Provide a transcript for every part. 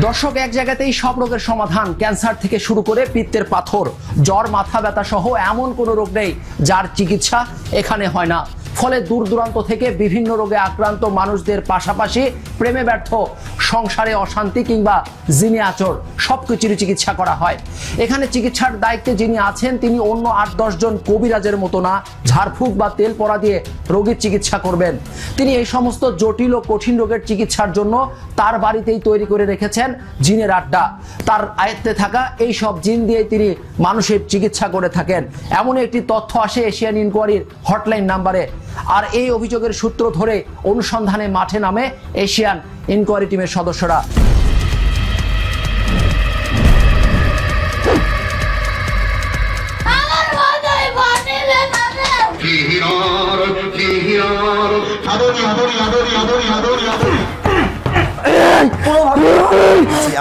দর্শক, এক জায়গাতেই সব রোগের সমাধান। ক্যান্সার থেকে শুরু করে পিত্তের পাথর, জ্বর, মাথা ব্যথা সহ এমন কোনো রোগ নেই যার চিকিৎসা এখানে হয় না। ফলে দূর দূরান্ত থেকে বিভিন্ন রোগে আক্রান্ত মানুষদের পাশাপাশি প্রেমে ব্যর্থ, সংসারে অশান্তি কিংবা জিনে আচর সবকিছুরই চিকিৎসা করা হয়। এখানে চিকিৎসার দায়িত্বে যিনি আছেন তিনি অন্য ৮-১০ জন কবিরাজের মতো না ঝাড়ফুঁক বা তেল পরা দিয়ে রোগীর চিকিৎসা করবেন। তিনি এই সমস্ত জটিল ও কঠিন রোগের চিকিৎসার জন্য তার বাড়িতেই তৈরি করে রেখেছেন জিনের আড্ডা। তার আয়ত্তে থাকা এই সব জিন দিয়ে তিনি মানুষের চিকিৎসা করে থাকেন। এমন একটি তথ্য আসে এশিয়ান ইনকোয়ারির হটলাইন নাম্বারে। আর এই অভিযোগের সূত্র ধরে অনুসন্ধানে মাঠে নামে এশিয়ান ইনকোয়ারি টিমের সদস্যরা।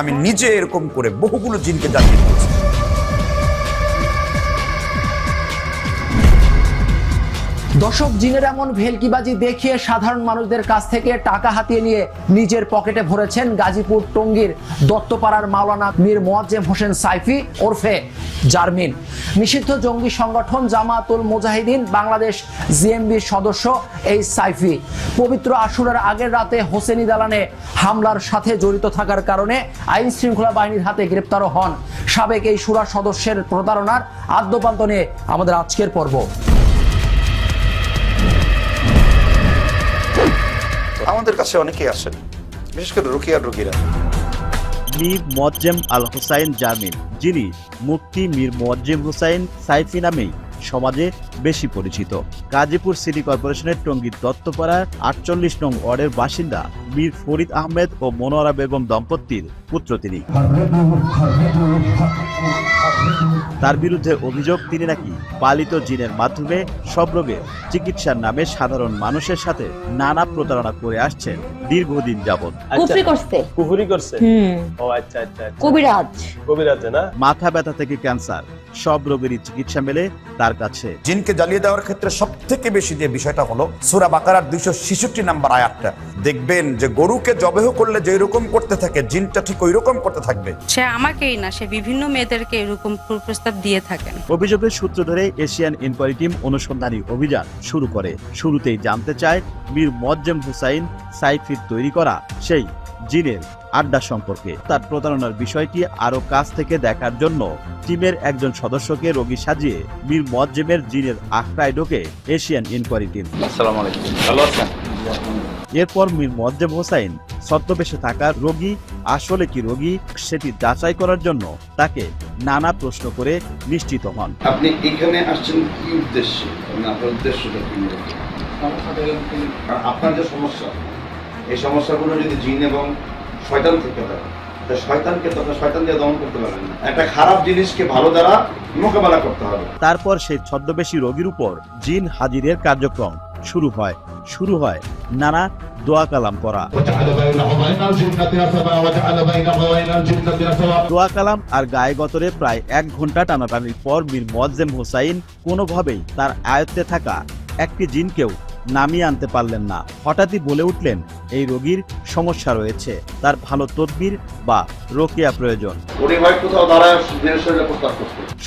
আমি নিজে এরকম করে বহুগুলো জিনকে জানিয়ে দিয়েছি। দর্শক, জিনের এমন ভেলকিবাজি দেখিয়ে সাধারণ মানুষদের কাছ থেকে টাকা হাতিয়ে নিয়ে নিজের পকেটে ভরেছেন গাজীপুর টঙ্গীর দত্তপাড়ার মাওলানা মীর মোয়াজ্জেম হোসেন সাইফি ওরফে জারমিন। নিষিদ্ধ জঙ্গি সংগঠন জামাতুল মুজাহিদিন বাংলাদেশ জিএমবির সদস্য এই সাইফি পবিত্র আশুরার আগের রাতে হোসেনি দালানে হামলার সাথে জড়িত থাকার কারণে আইন শৃঙ্খলা বাহিনীর হাতে গ্রেপ্তারও হন। সাবেক এই শুরা সদস্যের প্রতারণার আদ্যপান্ত নিয়ে আমাদের আজকের পর্ব। আমাদের কাছে অনেকেই আসেন, বিশেষ করে রুকিয়ার রোগীরা। মীর মোয়াজ্জেম আল হোসাইন জারমিন, যিনি মুফতি মীর মোয়াজ্জেম হোসাইন সাইফি নামেই সমাজে বেশি পরিচিত। গাজীপুর সিটি কর্পোরেশনের টঙ্গীর দত্তপাড়ার ৪৮ নং ওয়ার্ডের বাসিন্দা মীর ফরিদ আহমেদ ও মনোয়ারা বেগম দম্পতির পুত্র তিনি। তার বিরুদ্ধে অভিযোগ তিনি নাকি পালিত জিনের মাধ্যমে সব রোগের চিকিৎসার নামে সাধারণ মানুষের সাথে নানা প্রতারণা করে আসছেন দীর্ঘদিন যাবৎ। মাথা ব্যথা থেকে ক্যান্সার, সব রোগেরই চিকিৎসা মেলে তার কাছে। জিনকে জ্বালিয়ে দেওয়ার ক্ষেত্রে সব থেকে বেশি যে বিষয়টা হলো সূরা বাকারার ২৬৬ নম্বর আয়াতটা। দেখবেন যে গরুকে জবেহ করলে যে রকম করতে থাকে জিনটা ঠিক ওই রকম করতে থাকবে। সে আমাকেই না, সে বিভিন্ন মেয়েদেরকে এরকম প্রস্তাব দিয়ে থাকেন। অভিযোগের সূত্র ধরে এশিয়ান ইনকোয়ারি টিম অনুসন্ধানী অভিযান শুরু করে। শুরুতেই জানতে চায় মীর মোয়াজ্জেম হোসাইন সাইফির তৈরি করা সেই জিনের আড্ডা সম্পর্কে। তার প্রতারণার বিষয়টি আরো কাছ থেকে দেখার জন্য টিমের একজন সদস্যকে রোগী সাজিয়ে মীর মোয়াজ্জেমের জিনের আখড়ায় ঢোকে এশিয়ান ইনকোয়ারি টিম। আসসালামু আলাইকুম, ভালো আছেন? এরপর মীর মোয়াজ্জেম হোসাইন ছদ্মবেশে থাকা রোগী আসলে কি রোগী সেটি যাচাই করার জন্য তাকে নানা প্রশ্ন করে নিশ্চিত হন। আপনি এখানে আসছেন কি উদ্দেশ্যে? আপনার উদ্দেশ্যটা কি? আপনার যে সমস্যা, এই সমস্যাগুলো যদি জিন এবং শয়তান থেকে হয়, শয়তানকে তথা শয়তান দিয়ে দমন করতে পারবেন না। একটা খারাপ জিনিসকে ভালো দ্বারা মোকাবেলা করতে হবে। তারপর সেই ছদ্মবেশী রোগীর উপর জিন হাজিরের কার্যক্রম শুরু হয় নানা দোয়া কালাম করা। দোয়া কালাম আর গায়ে গতরে প্রায় ১ ঘন্টা টানাটানির পর মীর মোয়াজ্জেম হোসাইন কোনোভাবেই তার আয়ত্তে থাকা একটি জিনকেও নামিয়ে আনতে পারলেন না। হঠাৎই বলে উঠলেন এই রোগীর সমস্যা রয়েছে, তার ভালো তদবির বা রোকিয়া প্রয়োজন।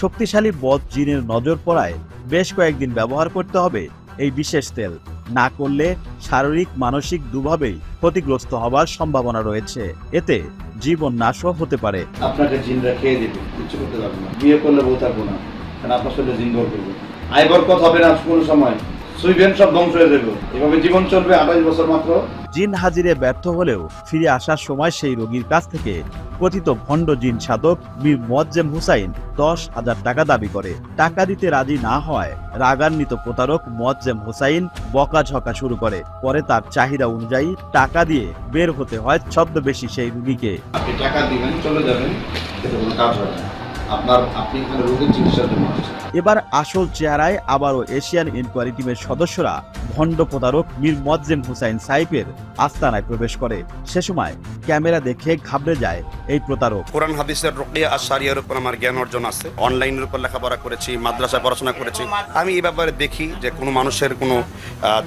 শক্তিশালী বদ জিনের নজর পড়ায় বেশ কয়েকদিন ব্যবহার করতে হবে এই বিশেষ তেল। না করলে শারীরিক মানসিক দুভাবেই ক্ষতিগ্রস্ত হবার সম্ভাবনা রয়েছে। এতে জীবন নাশও হতে পারে। আপনাকে জিনরা খেয়ে দেবে, কিছু করতে পারবে না। বিয়ে করলে বউ থাকবো না, কারণ আপনার শরীরে জিন ভর করবে। আয় বরকত হবে না কোনো সময়, সুইভেন সব ধ্বংস হয়ে যাবে। এভাবে জীবন চলবে ২৮ বছর মাত্র। জিন হাজিরে ব্যর্থ হলেও ফিরে আসার সময় সেই রোগীর কাছ থেকে কথিত ভণ্ড জিন সাধক মীর মোয়াজ্জেম হোসাইন ১০,০০০ টাকা দাবি করে। টাকা দিতে রাজি না হয় রাগান্বিত প্রতারক মোয়াজ্জেম হোসাইন বকাঝকা শুরু করে। পরে তার চাহিদা অনুযায়ী টাকা দিয়ে বের হতে হয় ছদ্মবেশী সেই রোগীকে। আপনি টাকা দিবেন, চলে যাবেন, কিন্তু কোনো কাজ হবে না। আপনি এখানে রোগীর চিকিৎসার জন্য আসছেন। এবার আসল চেহারায় আবারও এশিয়ান ইনকোয়ারি টিমের সদস্যরা ভণ্ড প্রতারক মীর মোয়াজ্জেম হোসাইন সাইফের আস্তানায় প্রবেশ করে। সে সময় ক্যামেরা দেখে ঘাবড়ে যায় এই প্রতারক। কোরআন হাদিসের রুকিয়া আর শারিয়ার উপর আমার জ্ঞান অর্জন আছে, অনলাইনের উপর লেখাপড়া করেছি, মাদ্রাসায় পড়াশোনা করেছি। আমি এই ব্যাপারে দেখি যে কোনো মানুষের কোনো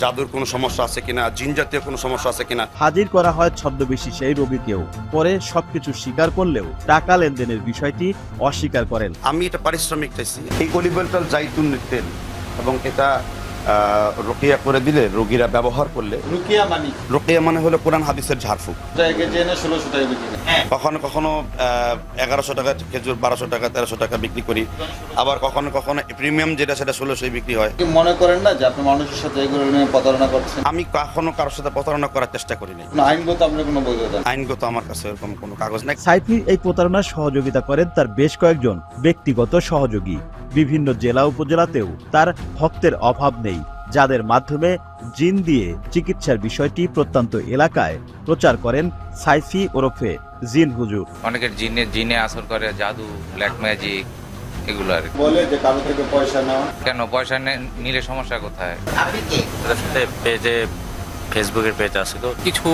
জাদুর কোনো সমস্যা আছে কিনা, জিন জাতীয় কোনো সমস্যা আছে কিনা। হাজির করা হয় ছদ্মবেশী সেই রোগীকেও। পরে সবকিছু স্বীকার করলেও টাকা লেনদেনের বিষয়টি অস্বীকার করেন। আমি এটা পারিশ্রমিক চাইছি। এই অলিভ অয়েলটা জাইতুন তেল এবং এটা রুকিয়া করে দিলে, রোগীরা ব্যবহার করলে। রুকিয়া মানে হলো কোরআন হাদিসের ঝাড়ফুঁক। কখনো কখনো 1100 টাকা খেজুর, 1200 টাকা, 1300 টাকা বিক্রি করি। আবার কখনো কখনো প্রিমিয়াম যেটা সেটা 1600 বিক্রি হয়। মনে করেন না যে আপনি মানুষের সাথে এগুলো নিয়ে প্রতারণা করছেন? আমি কখনো কারোর সাথে প্রতারণা করার চেষ্টা করিনি। আইনগত আপনার কোনো বৈধতা? আইনগত আমার কাছে এরকম কোনো কাগজ নেই। সাইফি এই প্রতারণার সহযোগিতা করেন তার বেশ কয়েকজন ব্যক্তিগত সহযোগী। বিভিন্ন জেলা উপজেলাতেও তার ভক্তের অভাব নেই, যাদের মাধ্যমে জিন দিয়ে চিকিৎসার বিষয়টি প্রত্যন্ত এলাকায় প্রচার করেন সাইফি ওরফে জিন হুজুর। অনেকের জিনে আসর করে, জাদু, ব্ল্যাক ম্যাজিক, এগুলো আর বলে যে কারো থেকে পয়সা নেওয়া। কেন পয়সা নিলে সমস্যা কোথায়? পেজে ফেসবুকের পেজ আছে তো কিছু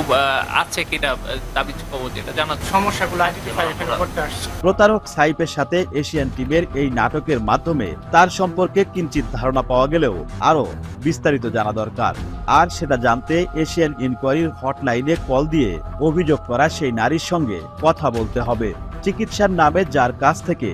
আছে কিনা দাবি খবর যেটা জানার সমস্যাগুলো আইডেন্টিফাই করতে আসছে। প্রতারক সাইফের সাথে এশিয়ান টিমের এই নাটকের মাধ্যমে তার সম্পর্কে কিঞ্চিত ধারণা পাওয়া গেলেও আরো বিস্তারিত জানা দরকার। আর সেটা জানতে এশিয়ান ইনকোয়ারির হটলাইনে কল দিয়ে অভিযোগ করা সেই নারীর সঙ্গে কথা বলতে হবে। চিকিৎসার নামে যার কাছ থেকে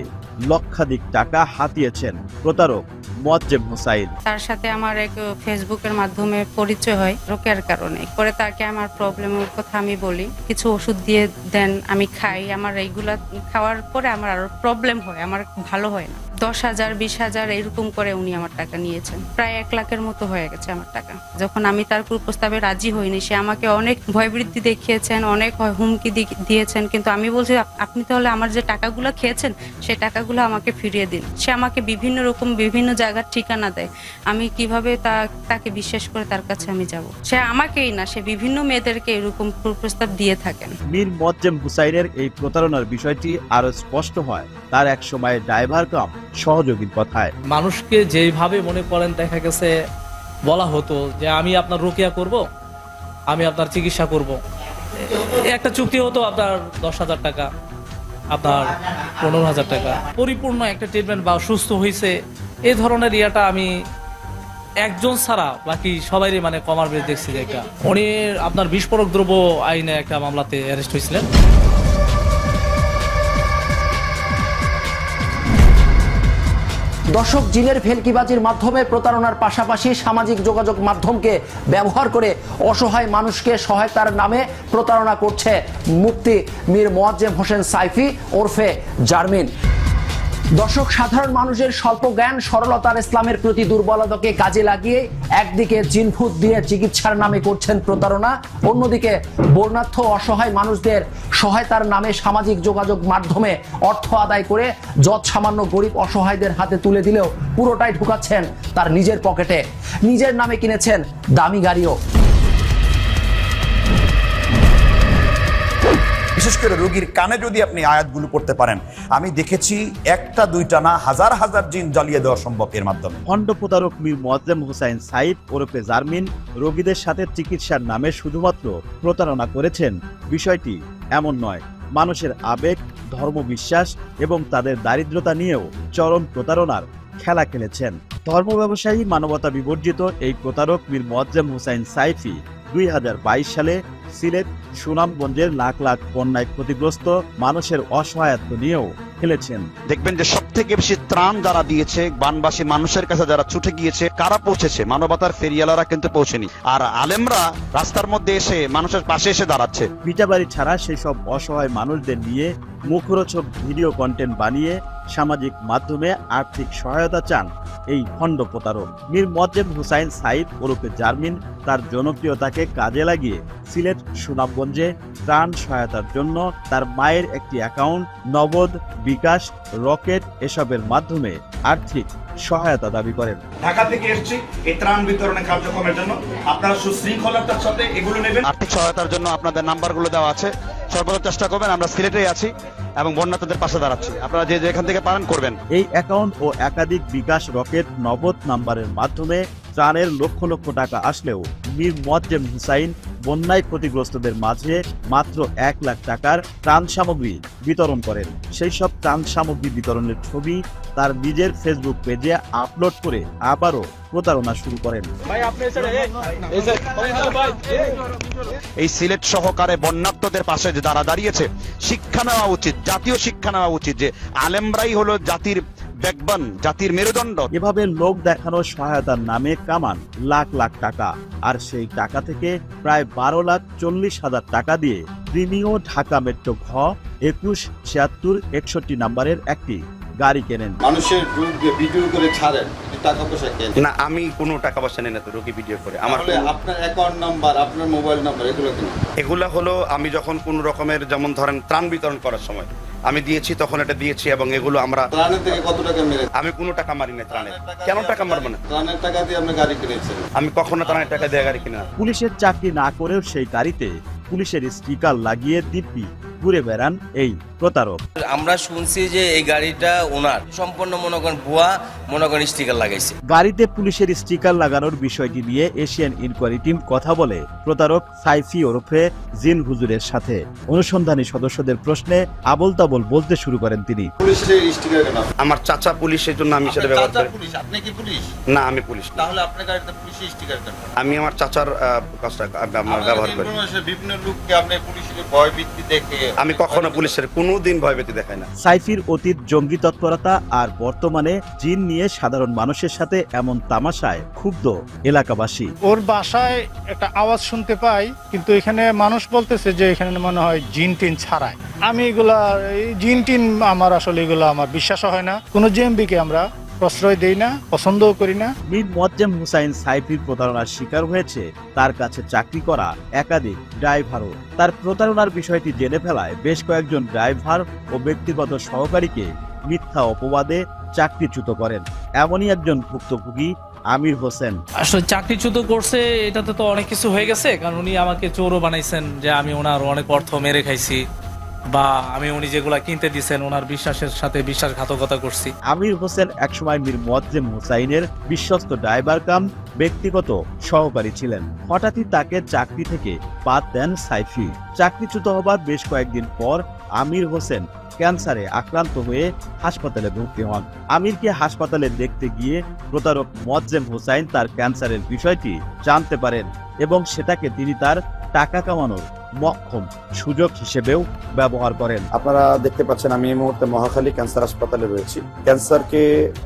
লক্ষাধিক টাকা হাতিয়েছেন প্রতারক মোয়াজ্জেম হোসাইন। তার সাথে আমার এক ফেসবুকের মাধ্যমে পরিচয় হয় রোকেয়ার কারণে। পরে তাকে আমার প্রবলেমের কথা আমি বলি, কিছু ওষুধ দিয়ে দেন, আমি খাই। আমার এইগুলা খাওয়ার পরে আমার আরো প্রবলেম হয়, আমার ভালো হয় না। 10,000 20,000 এরকম করে উনি আমার টাকা নিয়েছেন। প্রায় 1 লাখের মতো হয়ে গেছে আমার টাকা। যখন আমি তার প্রস্তাবে রাজি হইনি, সে আমাকে অনেক ভয়বৃত্তি দেখিয়েছেন, অনেক হুমকি দিয়েছেন। কিন্তু আমি বলছি আপনি তাহলে আমার যে টাকাগুলো খেয়েছেন সেই টাকাগুলো আমাকে ফিরিয়ে দিন। সে আমাকে বিভিন্ন রকম বিভিন্ন জায়গার ঠিকানা দেয়। আমি কিভাবে তাকে বিশ্বাস করে তার কাছে আমি যাব? সে আমাকেই না, সে বিভিন্ন মেয়েদেরকে এরকম প্রস্তাব দিয়ে থাকেন। মীর মোয়াজ্জেম হোসাইনের এই প্রতারণার বিষয়টি আরো স্পষ্ট হয় তার এক সময় ড্রাইভার কাম সহযোগীর কথায়। মানুষকে যেভাবে মনে করেন দেখা গেছে বলা হতো যে আমি আপনার রোকেয়া করব, আমি আপনার চিকিৎসা করব। একটা চুক্তি হতো আপনার 10,000 টাকা, আপনার 15,000 টাকা, পরিপূর্ণ একটা ট্রিটমেন্ট বা সুস্থ হয়েছে এই ধরনের ইয়াটা আমি একজন ছাড়া বাকি সবাই মানে কমার বেশ দেখছি যে একটা উনি আপনার বিস্ফোরক দ্রব্য আইনে একটা মামলাতে অ্যারেস্ট হয়েছিলেন। দর্শক, জিনের ভেলকিবাজির মাধ্যমে প্রতারণার পাশাপাশি সামাজিক যোগাযোগ মাধ্যমকে ব্যবহার করে অসহায় মানুষকে সহায়তার নামে প্রতারণা করছে মুফতি মীর মোয়াজ্জেম হোসেন সাইফি ওরফে জারমিন। দর্শক, সাধারণ মানুষের স্বল্প জ্ঞান, সরলতার ইসলামের প্রতি দুর্বলতাকে কাজে লাগিয়ে একদিকে জিনভূত দিয়ে চিকিৎসার নামে করছেন প্রতারণা, অন্যদিকে বর্ণাঢ্য অসহায় মানুষদের সহায়তার নামে সামাজিক যোগাযোগ মাধ্যমে অর্থ আদায় করে যৎ সামান্য গরিব অসহায়দের হাতে তুলে দিলেও পুরোটাই ঢুকাচ্ছেন তার নিজের পকেটে। নিজের নামে কিনেছেন দামি গাড়িও। বিশেষ করে রোগীর কানে যদি আপনি আয়াতগুলো পড়তে পারেন, আমি দেখেছি একটা দুইটা না হাজার হাজার জিন জ্বালিয়ে দেওয়া সম্ভব এর মাধ্যমে। ভণ্ড প্রতারক মীর মোয়াজ্জেম হোসাইন সাইফ ওরফে জারমিন রোগীদের সাথে চিকিৎসার নামে শুধুমাত্র প্রতারণা করেছেন বিষয়টি এমন নয়। মানুষের আবেগ, ধর্মবিশ্বাস এবং তাদের দারিদ্রতা নিয়েও চরম প্রতারণার খেলা খেলেছেন। ধর্ম ব্যবসায়ী, মানবতা বিবর্জিত এই প্রতারক মীর মোয়াজ্জেম হোসাইন সাইফি 2022 সালে সিলেট সুনামগঞ্জের লাখ লাখ বন্যায় ক্ষতিগ্রস্ত মানুষের অসহায়ত্ব নিয়েও খেলেছেন। দেখবেন যে সব থেকে বেশি ত্রাণ যারা দিয়েছে, বানবাসী মানুষের কাছে যারা ছুটে গিয়েছে, কারা পৌঁছেছে? মানবতার ফেরিয়ালারা কিন্তু পৌঁছেনি, আর আলেমরা রাস্তার মধ্যে এসে মানুষের পাশে এসে দাঁড়াচ্ছে। ভিটাবাড়ি ছাড়া সেই সব অসহায় মানুষদের নিয়ে মুখরোচক ভিডিও কন্টেন্ট বানিয়ে সামাজিক মাধ্যমে আর্থিক সহায়তা চান এই ভণ্ড প্রতারক। মীর মোয়াজ্জেম হোসাইন সাইফ ওরফে জারমিন তার জনপ্রিয়তাকে কাজে লাগিয়ে সিলেট সুনামগঞ্জে ত্রাণ সহায়তার জন্য তার মায়ের একটি অ্যাকাউন্ট, নগদ, বিকাশ, রকেট এসবের মাধ্যমে আর্থিক সহায়তা দাবি করেন। ঢাকা থেকে এসেছি এই ত্রাণ বিতরণের কার্যক্রমের জন্য, আপনারা সুশৃঙ্খলতার সাথে এগুলো নেবেন। আর্থিক সহায়তার জন্য আপনাদের নাম্বারগুলো দেওয়া আছে, সর্বোচ্চ চেষ্টা করবেন। আমরা সিলেটে আছি, এবং বন্যার্থদের পাশে দাঁড়াচ্ছি। আপনারা যে যেখান থেকে পারেন করবেন। এই অ্যাকাউন্ট ও একাধিক বিকাশ রকেট নগদ নাম্বারের মাধ্যমে ত্রাণের লক্ষ লক্ষ টাকা আসলেও মীর মোয়াজ্জেম হুসাইন বন্যায় ক্ষতিগ্রস্তদের মাঝে মাত্র 1 লাখ টাকার ত্রাণ সামগ্রী বিতরণ করেন। সেই সব ত্রাণ সামগ্রী বিতরণের ছবি তার নিজের ফেসবুক পেজে আপলোড করে আবারও প্রতারণা শুরু করেন। এই সিলেট সহকারে বন্যার্থদের পাশে যে যারা দাঁড়িয়েছে, শিক্ষা নেওয়া উচিত, জাতীয় শিক্ষা নেওয়া উচিত যে আলেমরাই হলো জাতির ব্যাকবোন, জাতির মেরুদণ্ড। এভাবে লোক দেখানো সহায়তার নামে কামান লাখ লাখ টাকা, আর সেই টাকা থেকে প্রায় 12,40,000 টাকা দিয়ে প্রিমিয় ঢাকা মেট্রো ঘ 217661 নাম্বারের একটি গাড়ি কেনেন। মানুষের ভিডিও করে ছাড়েন, টাকা পয়সা কেন? না, আমি কোনো টাকা পয়সা নেই না তো রোগী ভিডিও করে। আমার আপনার অ্যাকাউন্ট নাম্বার, আপনার মোবাইল নাম্বার এগুলো কেন? এগুলা হলো আমি যখন কোন রকমের, যেমন ধরেন ত্রাণ বিতরণ করার সময় আমি দিয়েছি, তখন এটা দিয়েছি, এবং এগুলো আমরা ত্রাণের থেকে কত টাকা মেরে? আমি কোনো টাকা মারি না ত্রাণের। কেন টাকা মারবো না? ত্রাণের টাকা দিয়ে আপনি গাড়ি কিনেছেন? আমি কখনো ত্রাণের টাকা দিয়ে গাড়ি কিনে না। পুলিশের চাকরি না করেও সেই গাড়িতে পুলিশের স্টিকার লাগিয়ে দিব্যি ঘুরে বেড়ান এই প্রতারক। আমরা শুনছি যে এই গাড়িটা ওনার, সম্পূর্ণ মনে করেন ভুয়া, মনে করেন স্টিকার লাগাইছে। গাড়িতে পুলিশের স্টিকার লাগানোর বিষয়টি নিয়ে এশিয়ান ইনকোয়ারি টিম কথা বলে প্রতারক সাইফি ওরফে জিন হুজুরের সাথে। অনুসন্ধানী সদস্যদের প্রশ্নে আবল তাবল বলতে শুরু করেন তিনি। পুলিশের স্টিকার কেন? আমার চাচা পুলিশের জন্য আমি সেটা ব্যবহার করি। আপনি কি পুলিশ? না, আমি পুলিশ। তাহলে আপনার গাড়িতে পুলিশের স্টিকার কেন? আমি আমার চাচার কাজটা ব্যবহার করি। বিভিন্ন লোককে আপনি পুলিশের ভয় ভীতি দেখে? আমি কখনো পুলিশের কোনোদিন ভয়ভীতি দেখাই না। সাইফির অতীত জঙ্গি তৎপরতা আর বর্তমানে জিন নিয়ে সাধারণ মানুষের সাথে এমন তামাশায় ক্ষুব্ধ এলাকাবাসী। ওর বাসায় একটা আওয়াজ শুনতে পাই, কিন্তু এখানে মানুষ বলতেছে যে এখানে মনে হয় জিন টিন ছাড়ায়। আমি এগুলা জিন টিন আমার আসলে এগুলো আমার বিশ্বাস হয় না। কোনো জেএমবিকে আমরা প্রশ্রয় দেই না, পছন্দও করি না। মীর মোয়াজ্জেম হুসাইন সাইফির প্রতারণার শিকার হয়েছে তার কাছে চাকরি করা একাধিক ড্রাইভারও। তার প্রতারণার বিষয়টি জেনে ফেলায় বেশ কয়েকজন ড্রাইভার ও ব্যক্তিগত সহকারীকে মিথ্যা অপবাদে চাকরিচ্যুত করেন। এমনই একজন ভুক্তভোগী আমির হোসেন। আসলে চাকরিচ্যুত করছে এটাতে তো অনেক কিছু হয়ে গেছে, কারণ উনি আমাকে চোরও বানাইছেন যে আমি ওনার অনেক অর্থ মেরে খাইছি, বা আমি উনি যেগুলা কিনতে দিচ্ছেন ওনার বিশ্বাসের সাথে বিশ্বাসঘাতকতা করছি। আমির হোসেন একসময় মীর মোয়াজ্জেম হুসাইনের বিশ্বস্ত ড্রাইভার কাম ব্যক্তিগত সহকারী ছিলেন। হঠাৎই তাকে চাকরি থেকে বাদ দেন সাইফি। চাকরিচ্যুত হবার বেশ কয়েকদিন পর আমির হোসেন ক্যান্সারে আক্রান্ত হয়ে হাসপাতালে ভর্তি হন। আমিরকে হাসপাতালে দেখতে গিয়ে প্রতারক মোয়াজ্জেম হুসাইন তার ক্যান্সারের বিষয়টি জানতে পারেন এবং সেটাকে তিনি তার টাকা কামানোর মক্ষম সুযোগ হিসেবেও ব্যবহার করেন। আপনারা দেখতে পাচ্ছেন আমি এই মুহূর্তে মহাখালী ক্যান্সার হাসপাতালে রয়েছি। ক্যান্সারকে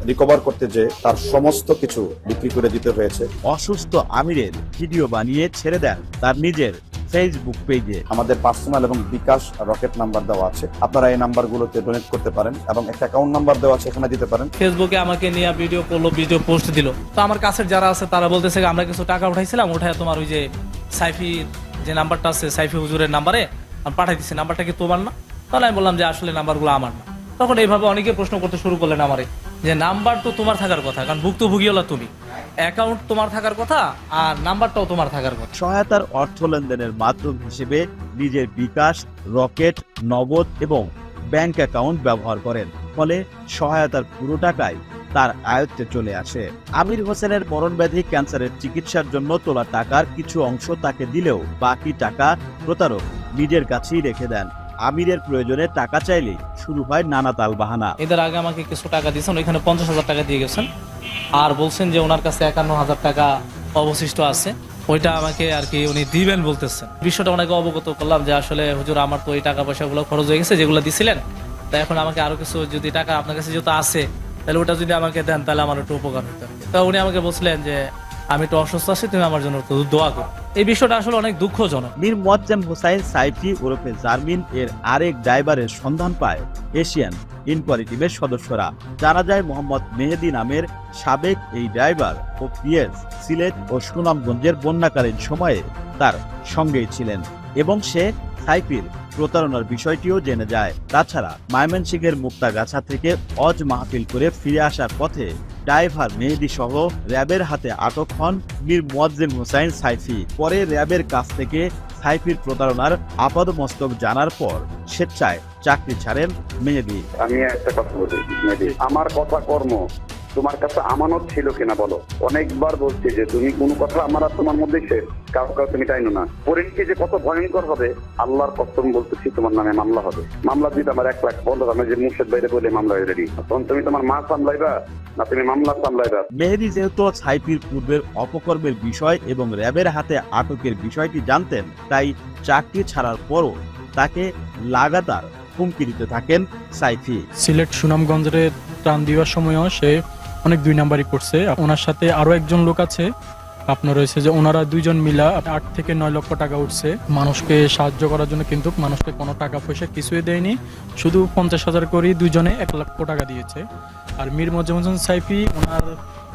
রিকভার করতে যে তার সমস্ত কিছু বিক্রি করে দিতে হয়েছে। অসুস্থ আমিরের ভিডিও বানিয়ে ছেড়ে দেন তার নিজের ফেসবুক পেজে। আমাদের পার্সোনাল এবং বিকাশ রকেট নাম্বার দেওয়া আছে, আপনারা এই নাম্বারগুলোতে ডোনেট করতে পারেন এবং একটা অ্যাকাউন্ট নাম্বার দেওয়া আছে, এখানে দিতে পারেন। ফেসবুকে আমাকে নিয়ে ভিডিও করলো, ভিডিও পোস্ট দিল। তো আমার কাছের যারা আছে তারা বলতেছে আমরা কিছু টাকা উঠাইছিলাম, উঠায় তোমার ওই যে সাইফি যে নাম্বারটা আছে সাইফি হুজুরের নাম্বারে আমি পাঠাই দিচ্ছি, নাম্বারটা কি তোমার না? তাহলে আমি বললাম যে আসলে নাম্বারগুলো আমার না। তখন এইভাবে অনেকে প্রশ্ন করতে শুরু করলেন আমারে যে নাম্বার তো তোমার থাকার কথা, কারণ ভুক্তভোগী হলো তুমি, অ্যাকাউন্ট তোমার থাকার কথা আর নাম্বারটাও তোমার থাকার কথা। সহায়তার অর্থ লেনদেনের মাধ্যম হিসেবে নিজের বিকাশ, রকেট, নগদ এবং ব্যাংক অ্যাকাউন্ট ব্যবহার করেন। ফলে সহায়তার পুরো টাকাই তার আয়ত্তে চলে আসে। আমির হোসেনের মরণব্যাধি ক্যান্সারের চিকিৎসার জন্য তোলা টাকার কিছু অংশ তাকে দিলেও বাকি টাকা প্রতারক নিজের কাছেই রেখে দেন। আমিরের প্রয়োজনে টাকা চাইলে শুরু হয় নানা তালবাহানা। এদের আগে আমাকে কিছু টাকা দিয়েছেন, ওইখানে 50,000 টাকা দিয়ে গেছেন, আর বলছেন যে ওনার কাছে 51,000 টাকা অবশিষ্ট আছে, ওইটা আমাকে আর কি উনি দিবেন বলতেছেন। বিষয়টা অনেকে অবগত করলাম যে আসলে হুজুর আমার তো এই টাকা পয়সাগুলো খরচ হয়ে গেছে যেগুলো দিছিলেন, তাই এখন আমাকে আরো কিছু যদি টাকা আপনার কাছে যেহেতু আছে তাহলে ওটা যদি আমাকে দেন তাহলে আমার একটু উপকার হতো। তা উনি আমাকে বলছিলেন যে আমি একটু অসুস্থ আছি, তুমি আমার জন্য একটু দোয়া করো। এই বিষয়টা আসলে অনেক দুঃখজনক। মীর মোয়াজ্জেম হুসাইন সাইফি ওরফে জারমিন এর আরেক ড্রাইভারের সন্ধান পায় এশিয়ান ইনকোয়ারি টিমের সদস্যরা। জানা যায় মোহাম্মদ মেহেদি নামের সাবেক এই ড্রাইভার ও পিএস সিলেট ও সুনামগঞ্জের বন্যাকালীন সময়ে তার সঙ্গেই ছিলেন এবং সে সাইফির প্রতারণার বিষয়টিও জেনে যায়। তাছাড়া ময়মনসিংহের মুক্তাগাছা থেকে অজ মাহফিল করে ফিরে আসার পথে ড্রাইভার মেহেদি সহ র্যাবের হাতে আটক হন মীর মোয়াজ্জেম হুসাইন সাইফি। পরে র্যাবের কাছ থেকে সাইফির প্রতারণার আপাদমস্তক জানার পর স্বেচ্ছায় চাকরি ছাড়েন মেহেদী। আমি একটা কথা বলি মেহেদী, আমার কথা কর্ম তোমার কাছে আমানত ছিল কিনা বলো। অনেকবার বলছি যে তুমি কোনো কথা আমার আর তোমার মধ্যে শেষ, কারো কাছে তুমি টাইনো না। পরিণতি যে কত ভয়ঙ্কর হবে আল্লাহর কসম বলতেছি, তোমার নামে মামলা হবে। মামলা দিতে আমার 1 লাখ বন্ধ, আমি যে মুর্শেদ বাইরে বলে মামলা রেডি। তখন তুমি তোমার মা সামলাইবা না তুমি মামলা সামলাইবা। মেহেদী যেহেতু সাইফির পূর্বের অপকর্মের বিষয় এবং র্যাবের হাতে আটকের বিষয়টি জানতেন, তাই চাকরি ছাড়ার পরও তাকে লাগাতার হুমকি দিতে থাকেন সাইফি। সিলেট সুনামগঞ্জের ত্রাণ দেওয়ার সময়ও সে অনেক 2 নাম্বারই করছে। ওনার সাথে আরো একজন লোক আছে, আপনার রয়েছে যে ওনারা 2 জন মিলা 8 থেকে 9 লক্ষ টাকা উঠছে মানুষকে সাহায্য করার জন্য, কিন্তু মানুষকে কোনো টাকা পয়সা কিছুই দেয়নি, শুধু 50,000 করে 2 জনে 1 লক্ষ টাকা দিয়েছে। আর মীর মজ্জেম হোসেন সাইফি ওনার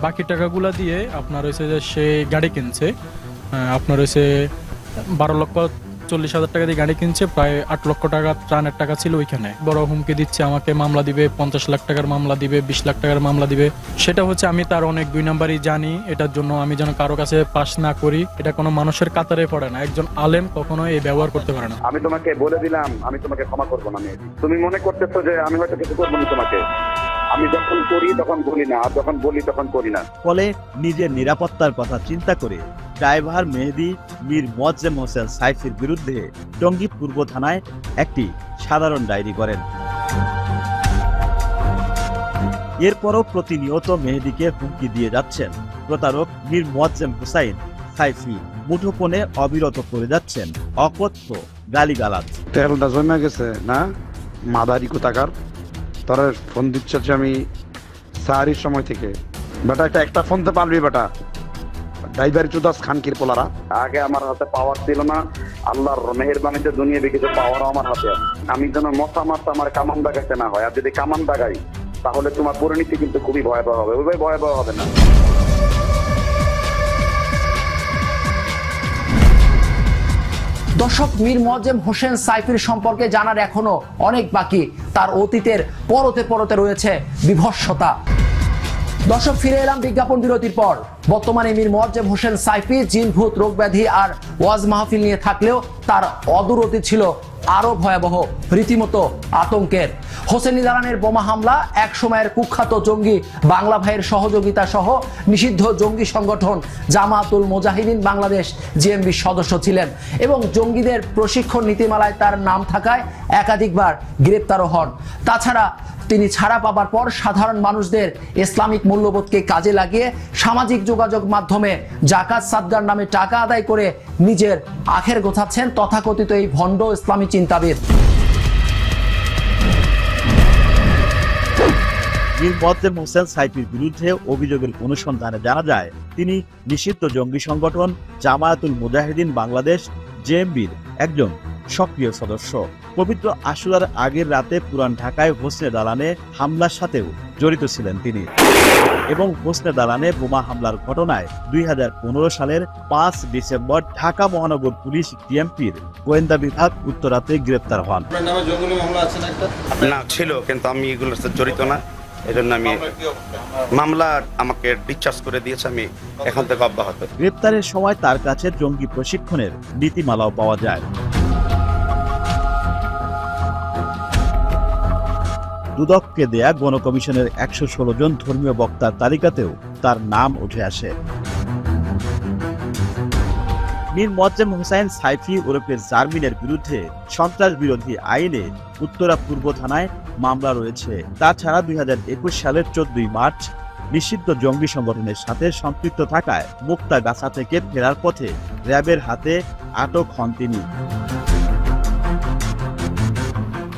বাকি টাকাগুলো দিয়ে আপনার রয়েছে যে সে গাড়ি কিনছে, আপনার রয়েছে 12,40,000 টাকা দিয়ে গাড়ি কিনছে, প্রায় 8 লক্ষ টাকা ত্রাণের টাকা ছিল ওইখানে। বড় হুমকি দিচ্ছে আমাকে মামলা দিবে, 50 লাখ টাকার মামলা দিবে, 20 লাখ টাকার মামলা দিবে। সেটা হচ্ছে আমি তার অনেক 2 নাম্বারই জানি, এটার জন্য আমি যেন কারো কাছে পাস না করি, এটা কোনো মানুষের কাতারে পড়ে না। একজন আলেম কখনো এই ব্যবহার করতে পারে না। আমি তোমাকে বলে দিলাম আমি তোমাকে ক্ষমা করবো না মেহেদী। তুমি মনে করতেছো যে আমি হয়তো কিছু করবো না তোমাকে। আমি যখন করি তখন বলি না, আর যখন বলি তখন করি না। ফলে নিজের নিরাপত্তার কথা চিন্তা করে ড্রাইভার মেহেদী মীর মজ্জেম হোসেন সাইফির বিরুদ্ধে টঙ্গী পূর্ব থানায় একটি সাধারণ ডায়েরি করেন। এরপরও প্রতিনিয়ত মেহেদীকে হুমকি দিয়ে যাচ্ছেন প্রতারক মীর মজ্জেম হোসাইন সাইফি। মুঠোফোনে অবিরত করে যাচ্ছেন অকথ্য গালিগালাজ। তেলটা জমে গেছে না মাদারি কোথাকার, তোরা ফোন দিচ্ছে আমি সাহারির সময় থেকে। বেটা একটা ফোনতে পারবি বেটা, ড্রাইভার চুদাস খানকির পোলারা। আগে আমার হাতে পাওয়ার ছিল না, আল্লাহর মেহেরবানিতে দুনিয়া বিকেছে পাওয়ারও আমার হাতে। আমি যেন মশা মারতে আমার কামান দাগাইতে না হয়, আর যদি কামান দাগাই তাহলে তোমার পরিণতি কিন্তু খুবই ভয়াবহ হবে। ওইভাবে ভয়াবহ হবে না। দর্শক, মীর মজ্জেম হোসেন সাইফির সম্পর্কে জানার এখনো অনেক বাকি। তার অতীতের পরতে পরতে রয়েছে বিভৎসতা। দর্শক, ফিরে এলাম বিজ্ঞাপন বিরতির পর। বর্তমানে মীর মজ্জেম হোসেন সাইফি জিন ভূত রোগ ব্যাধি আর ওয়াজ মাহফিল নিয়ে থাকলেও তার অদূর অতীত ছিল আরো ভয়াবহ, রীতিমতো আতঙ্কের। হোসেনি দালানের বোমা হামলা, এক সময়ের কুখ্যাত জঙ্গি বাংলা ভাইয়ের সহযোগিতা সহ নিষিদ্ধ জঙ্গি সংগঠন জামাতুল মুজাহিদিন বাংলাদেশ জিএমবি সদস্য ছিলেন এবং জঙ্গিদের প্রশিক্ষণ নীতিমালায় তার নাম থাকায় একাধিকবার গ্রেপ্তারও হন। তাছাড়া তিনি ছাড়া পাবার পর সাধারণ মানুষদের ইসলামিক মূল্যবোধকে কাজে লাগিয়ে সামাজিক যোগাযোগ মাধ্যমে জাকাত সাদগার নামে টাকা আদায় করে নিজের আখের গোছাচ্ছেন তথাকথিত এই ভণ্ড ইসলামী চিন্তাবিদ। মীর মজ্জেম হোসেন সাইফির বিরুদ্ধে অভিযোগের অনুসন্ধানে জানা যায় তিনি নিষিদ্ধ জঙ্গি সংগঠন জামায়াতুল মুজাহিদিন বাংলাদেশ জেএমবির একজন সক্রিয় সদস্য। পবিত্র আশুরার আগের রাতে পুরান ঢাকায় হোসনে দালানে হামলার সাথেও জড়িত ছিলেন তিনি এবং হোসনে দালানে বোমা হামলার ঘটনায় 2015 সালের 5 ডিসেম্বর ঢাকা মহানগর পুলিশ ডিএমপির গোয়েন্দা বিভাগ উত্তরাতে গ্রেপ্তার হন। না ছিল, কিন্তু আমি এগুলোর সাথে জড়িত না, এজন্য আমি মামলা আমাকে ডিসচার্জ করে দিয়েছে, আমি এখান থেকে অব্যাহত। গ্রেপ্তারের সময় তার কাছে জঙ্গি প্রশিক্ষণের নীতিমালাও পাওয়া যায়। দুদককে দেয়া গণকমিশনের 116 জন ধর্মীয় বক্তার তালিকাতেও তার নাম উঠে আসে। মীর মজ্জেম হোসেন সাইফি ওরফে জারমিনের বিরুদ্ধে সন্ত্রাস বিরোধী আইনে উত্তরা পূর্ব থানায় মামলা রয়েছে। তাছাড়া 2021 সালের 14 মার্চ নিষিদ্ধ জঙ্গি সংগঠনের সাথে সম্পৃক্ত থাকায় মুক্তাগাছা থেকে ফেরার পথে র্যাবের হাতে আটক হন তিনি।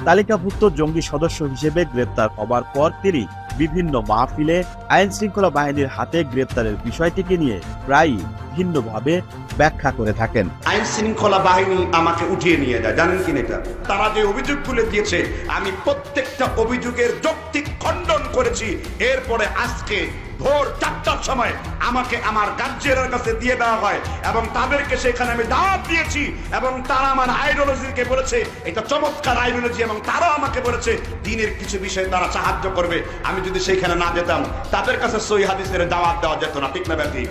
তালিকাভুক্ত জঙ্গি সদস্য হিসেবে গ্রেপ্তার হবার পর তিনি বিভিন্ন মাহফিলে আইন শৃঙ্খলা বাহিনীর হাতে গ্রেপ্তারের বিষয়টিকে নিয়ে প্রায়ই ভিন্নভাবে ব্যাখ্যা করে থাকেন। আইন শৃঙ্খলা বাহিনী আমাকে উঠিয়ে নিয়ে যায়, জানেন কি এটা? তারা যে অভিযোগগুলো দিয়েছে আমি প্রত্যেকটা অভিযোগের যৌক্তিক খণ্ডন করেছি। এরপরে আজকে ভোর 4টার সময় আমাকে আমার গার্জিয়ানের কাছে দিয়ে দেওয়া হয় এবং তাদেরকে সেখানে আমি দাওয়াত দিয়েছি এবং তারা আমার আইডিওলজিকে বলেছে এটা চমৎকার আইডিওলজি এবং তারাও আমাকে বলেছে দ্বীনের কিছু বিষয়ে তারা সাহায্য করবে। আমি যদি সেখানে না যেতাম তাদের কাছে সহিহ হাদিসের দাওয়াত দেওয়া যেত না, ঠিক না ব্যাপারটি?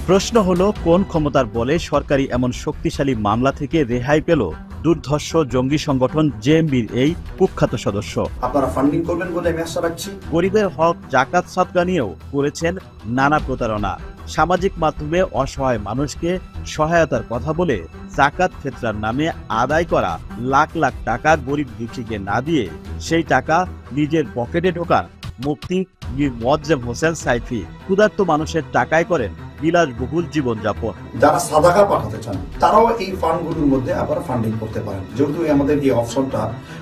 প্রশ্ন হলো, কোন ক্ষমতার বলে সরকারি এমন শক্তিশালী মামলা থেকে রেহাই পেল দুর্ধর্ষ জঙ্গি সংগঠন জেএমবির এই কুখ্যাত সদস্য? আপনারা ফান্ডিং করবেন বলে আমি আশা রাখছি। গরিবের হক জাকাত সাদকা নিয়েও করেছেন নানা প্রতারণা। সামাজিক মাধ্যমে অসহায় মানুষকে সহায়তার কথা বলে জাকাত ফিতরার নামে আদায় করা লাখ লাখ টাকা গরিব দুঃখীকে না দিয়ে সেই টাকা নিজের পকেটে ঢোকান মুফতি মীর মোয়াজ্জেম হোসেন সাইফি। ক্ষুধার্ত মানুষের টাকায় করেন বিলাসবহুল জীবনযাপন। যারা সাদাকা পাঠাতে চান তারাও এই ফান্ডগুলোর মধ্যে আবার ফান্ডিং করতে পারেন, যেহেতু আমাদের এই অপশনটা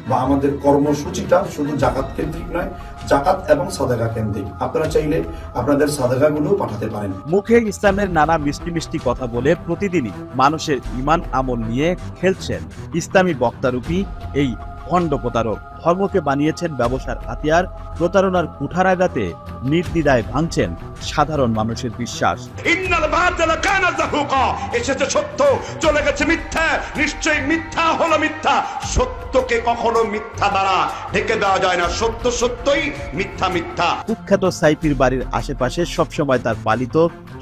বা আমাদের কর্মসূচিটা শুধু জাকাত কেন্দ্রিক নয়, জাকাত এবং সাদাকা কেন্দ্রিক। আপনারা চাইলে আপনাদের সাদাকাগুলো পাঠাতে পারেন। মুখে ইসলামের নানা মিষ্টি মিষ্টি কথা বলে প্রতিদিনই মানুষের ঈমান আমল নিয়ে খেলছেন ইসলামী বক্তারূপী এই ভণ্ড প্রতারক। ধর্মকে বানিয়েছেন ব্যবসার হাতিয়ার, প্রতারণার কুঠারাঘাতে নির্দ্বিধায় ভাঙছেন সাধারণ মানুষের বিশ্বাস। ইন্নাল বাতিলা কানা যাহুকা, এসেছে সত্য, চলে গেছে মিথ্যা, নিশ্চয়ই মিথ্যা হলো মিথ্যা। সত্যকে কখনো মিথ্যা দ্বারা ঢেকে দেওয়া যায় না, সত্য সত্যই, মিথ্যা মিথ্যা। কুখ্যাত সাইফির বাড়ির আশেপাশে সবসময় তার পালিত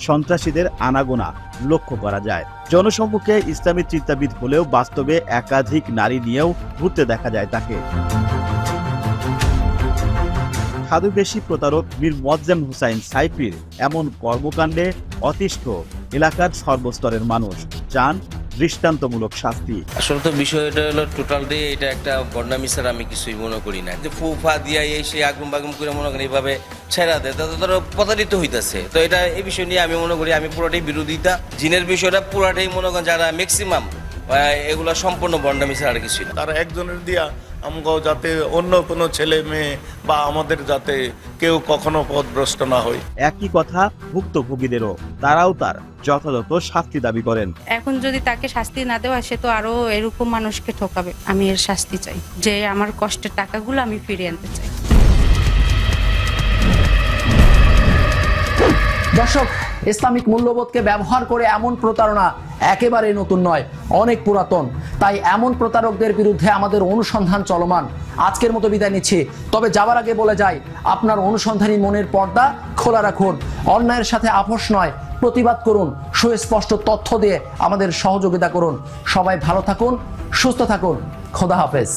সন্ত্রাসীদের আনাগোনা লক্ষ্য করা যায়। জনসম্মুখে ইসলামী চিন্তাবিদ হলেও বাস্তবে একাধিক নারী নিয়েও ঘুরতে দেখা যায় তাকে। সাধুবেশী প্রতারক মীর মোয়াজ্জেম হোসেন সাইফির এমন কর্মকাণ্ডে অতিষ্ঠ এলাকার সর্বস্তরের মানুষ চান দৃষ্টান্তমূলক শাস্তি। আসলে তো বিষয়টা হলো টোটালটাই এটা একটা বন্ডামি ছাড়া আমি কিছুই মনে করি না। যে ফুফা দিয়া এই সেই আগুন বাগুন করে মনে করি এইভাবে ছেড়া দেয়, তাতে ধরো প্রতারিত হইতেছে। তো এটা এই বিষয় নিয়ে আমি মনে করি আমি পুরোটাই বিরোধিতা। জিনের বিষয়টা পুরোটাই মনে করেন যারা ম্যাক্সিমাম এগুলো সম্পূর্ণ বন্ডামি ছাড়া আর কিছুই না। তারা একজনের দিয়া আমরাও যাতে অন্য কোনো ছেলে মেয়ে বা আমাদের যাতে কেউ কখনো পথভ্রষ্ট না হয়। একই কথা ভুক্তভোগীদেরও, তারাও তার যথাযথ শাস্তি দাবি করেন। এখন যদি তাকে শাস্তি না দেওয়া, সে তো আরো এরকম মানুষকে ঠকাবে। আমি এর শাস্তি চাই, যে আমার কষ্টের টাকাগুলো আমি ফিরিয়ে আনতে চাই। দর্শক, ইসলামিক মূল্যবোধকে ব্যবহার করে এমন প্রতারণা একেবারে নতুন নয়, অনেক পুরাতন। তাই এমন প্রতারকদের বিরুদ্ধে আমাদের অনুসন্ধান চলমান। আজকের মতো বিদায় নিচ্ছি, তবে যাবার আগে বলে যাই, আপনার অনুসন্ধানী মনের পর্দা খোলা রাখুন। অন্যায়ের সাথে আপোষ নয়, প্রতিবাদ করুন। সুস্পষ্ট তথ্য দিয়ে আমাদের সহযোগিতা করুন। সবাই ভালো থাকুন, সুস্থ থাকুন। খোদা হাফেজ।